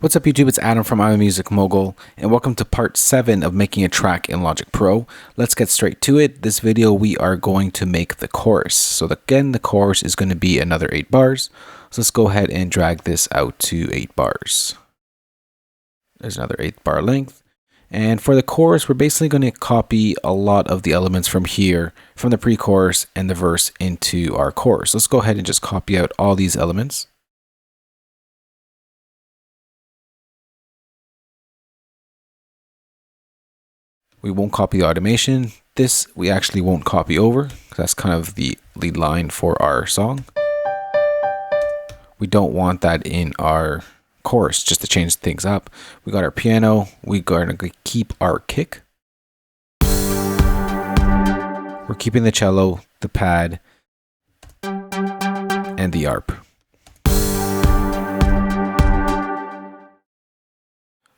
What's up YouTube, it's Adam from I'm a Music Mogul, and welcome to part 7 of making a track in Logic Pro. Let's get straight to it. This video we are going to make the chorus. So again, the chorus is going to be another 8 bars. So let's go ahead and drag this out to 8 bars. There's another 8 bar length. And for the chorus, we're basically going to copy a lot of the elements from here, from the pre-chorus and the verse into our chorus. Let's go ahead and just copy out all these elements. We won't copy the automation. This we actually won't copy over because that's kind of the lead line for our song. We don't want that in our chorus just to change things up. We got our piano. We're going to keep our kick. We're keeping the cello, the pad, and the arp.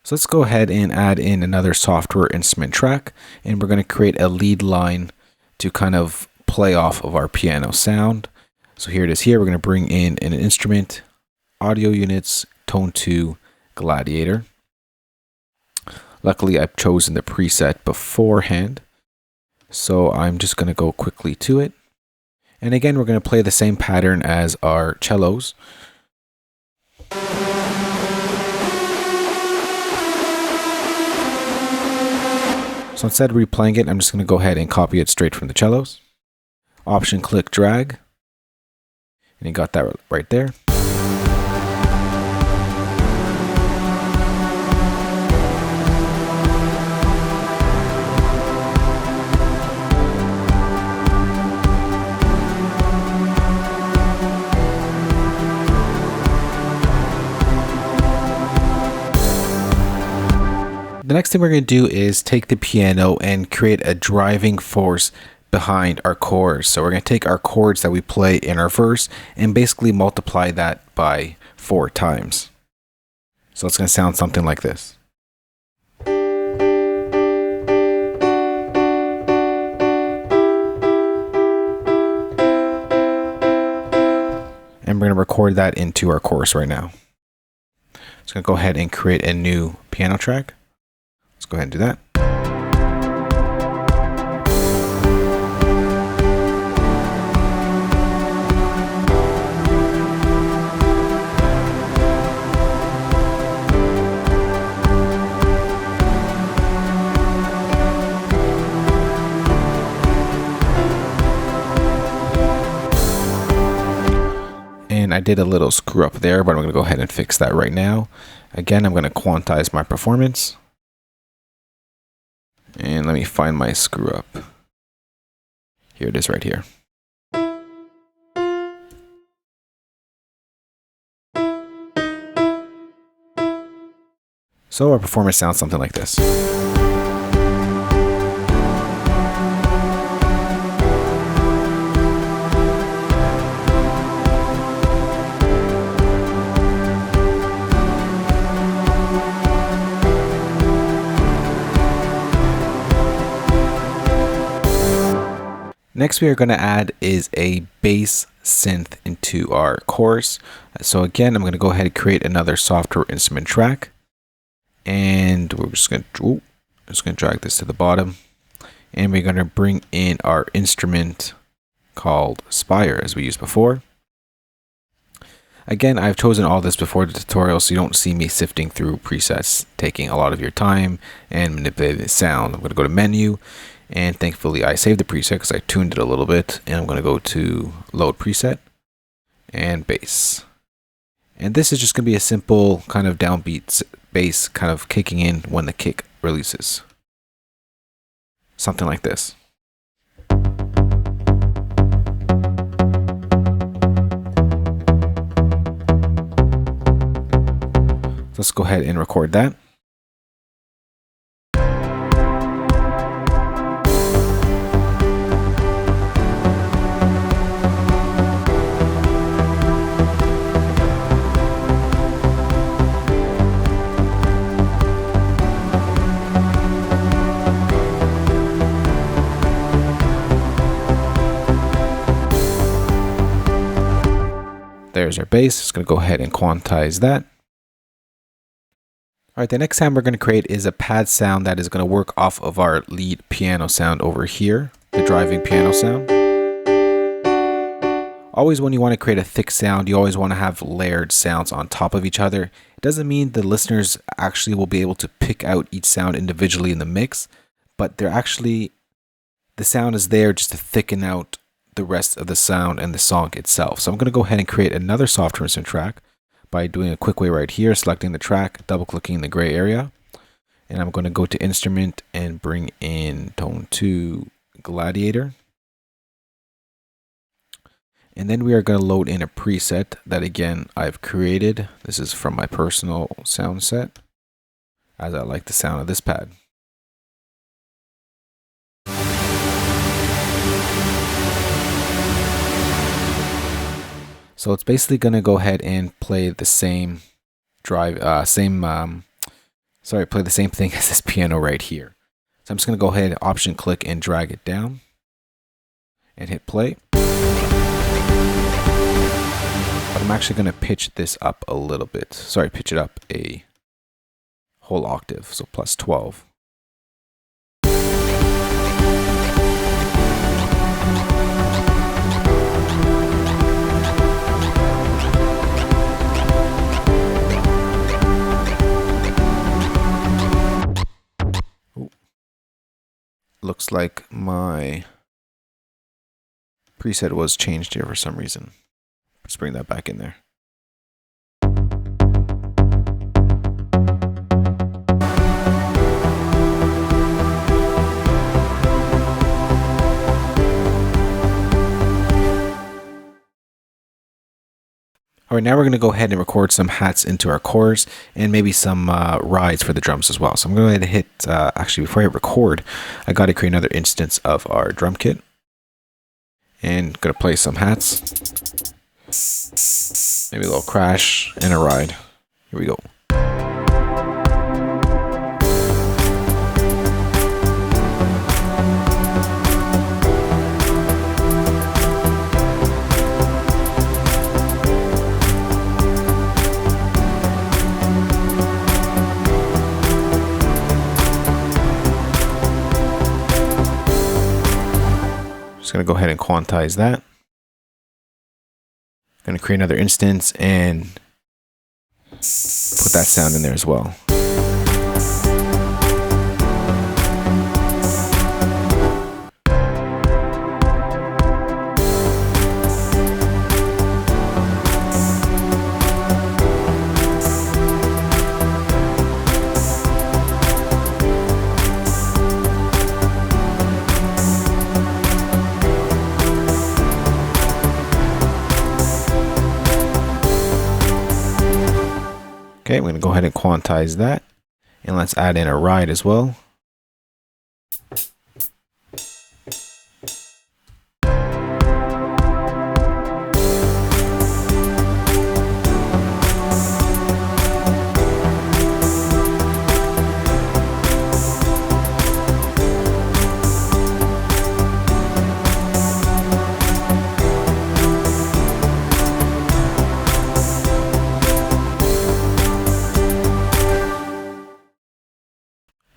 So let's go ahead and add in another software instrument track, and we're going to create a lead line to kind of play off of our piano sound. So here it is here. We're going to bring in an instrument, audio units, tone 2, gladiator. Luckily, I've chosen the preset beforehand. So I'm just going to go quickly to it. And again, we're going to play the same pattern as our cellos. So instead of replaying it, I'm just going to go ahead and copy it straight from the cellos. Option click drag. And you got that right there. The next thing we're going to do is take the piano and create a driving force behind our chords. So we're going to take our chords that we play in our verse and basically multiply that by 4 times. So it's going to sound something like this. And we're going to record that into our chorus right now. So I'm going to go ahead and create a new piano track. Let's go ahead and do that. And I did a little screw up there, but I'm going to go ahead and fix that right now. Again, I'm going to quantize my performance. And let me find my screw up. Here it is right here. So our performance sounds something like this. Next we are going to add is a bass synth into our chorus. So again, I'm going to go ahead and create another software instrument track. And we're just going to drag this to the bottom. And we're going to bring in our instrument called Spire as we used before. Again, I've chosen all this before the tutorial, so you don't see me sifting through presets, taking a lot of your time and manipulating the sound. I'm going to go to menu. And thankfully I saved the preset because I tuned it a little bit, and I'm going to go to load preset and bass. And this is just going to be a simple kind of downbeat bass kind of kicking in when the kick releases. Something like this. Let's go ahead and record that. There's our bass. It's going to go ahead and quantize that. All right, the next sound we're going to create is a pad sound that is going to work off of our lead piano sound over here, the driving piano sound. Always when you want to create a thick sound, you always want to have layered sounds on top of each other. It doesn't mean the listeners actually will be able to pick out each sound individually in the mix, but the sound is there just to thicken out the rest of the sound and the song itself. So I'm going to go ahead and create another software instrument track by doing a quick way right here, selecting the track, double clicking the gray area, and I'm going to go to instrument and bring in tone 2 Gladiator. And then we are going to load in a preset that again I've created. This is from my personal sound set, as I like the sound of this pad. So it's basically going to go ahead and play the same play the same thing as this piano right here. So I'm just going to go ahead and option click and drag it down and hit play. But I'm actually going to pitch this up a little bit. Sorry, pitch it up a whole octave, so plus 12. Looks like my preset was changed here for some reason. Let's bring that back in there. All right, now we're going to go ahead and record some hats into our chorus and maybe some rides for the drums as well. So I'm going to hit, actually before I hit record, I got to create another instance of our drum kit. And going to play some hats. Maybe a little crash and a ride. Here we go. Just going to go ahead and quantize that. Going to create another instance and put that sound in there as well. Okay, I'm going to go ahead and quantize that. And let's add in a ride as well.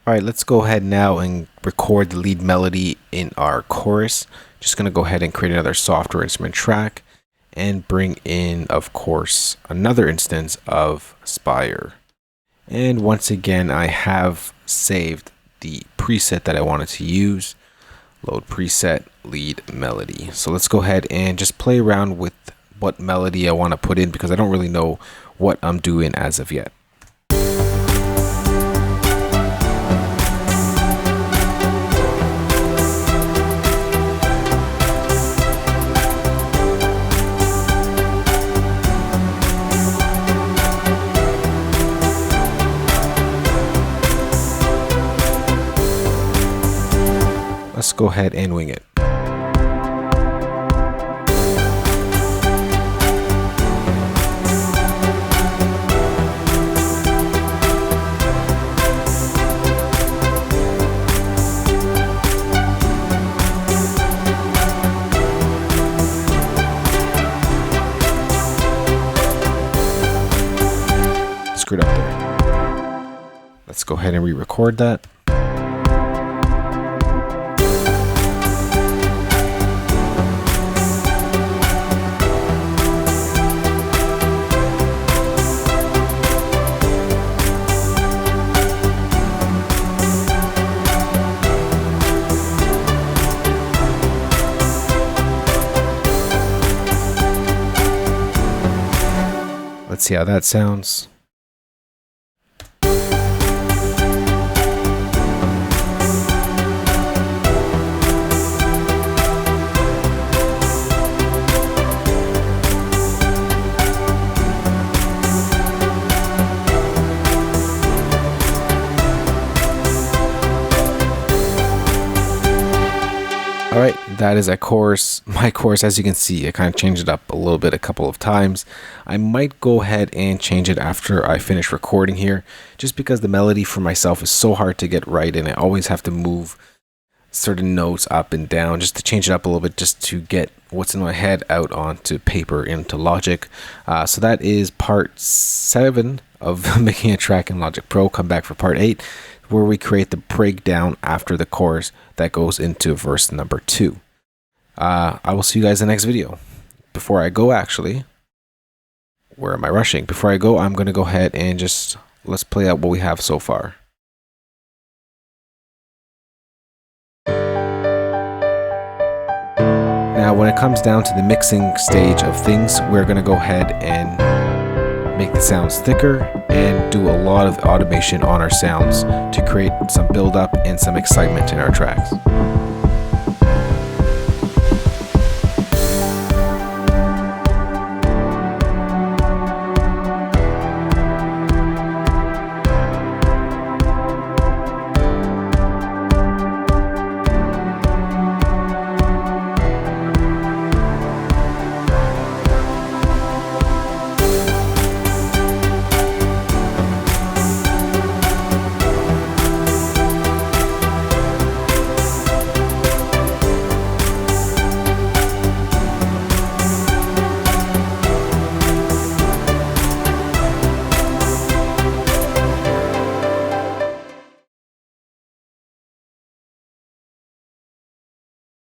All right, let's go ahead now and record the lead melody in our chorus. Just going to go ahead and create another software instrument track and bring in, of course, another instance of Spire. And once again, I have saved the preset that I wanted to use. Load preset, lead melody. So let's go ahead and just play around with what melody I want to put in because I don't really know what I'm doing as of yet. Let's go ahead and wing it. Screwed up there. Let's go ahead and re-record that. Let's see how that sounds. Alright, that is my chorus. As you can see, I kind of changed it up a little bit a couple of times. I might go ahead and change it after I finish recording here, just because the melody for myself is so hard to get right, and I always have to move certain notes up and down just to change it up a little bit, just to get what's in my head out onto paper, into Logic. So that is part 7 of making a track in Logic Pro. Come back for part 8, where we create the breakdown after the chorus that goes into verse number 2. I will see you guys in the next video. Before I go, actually, where am I rushing? Before I go, I'm going to go ahead and just let's play out what we have so far. Now, when it comes down to the mixing stage of things, we're going to go ahead and make the sounds thicker and do a lot of automation on our sounds to create some build up and some excitement in our tracks.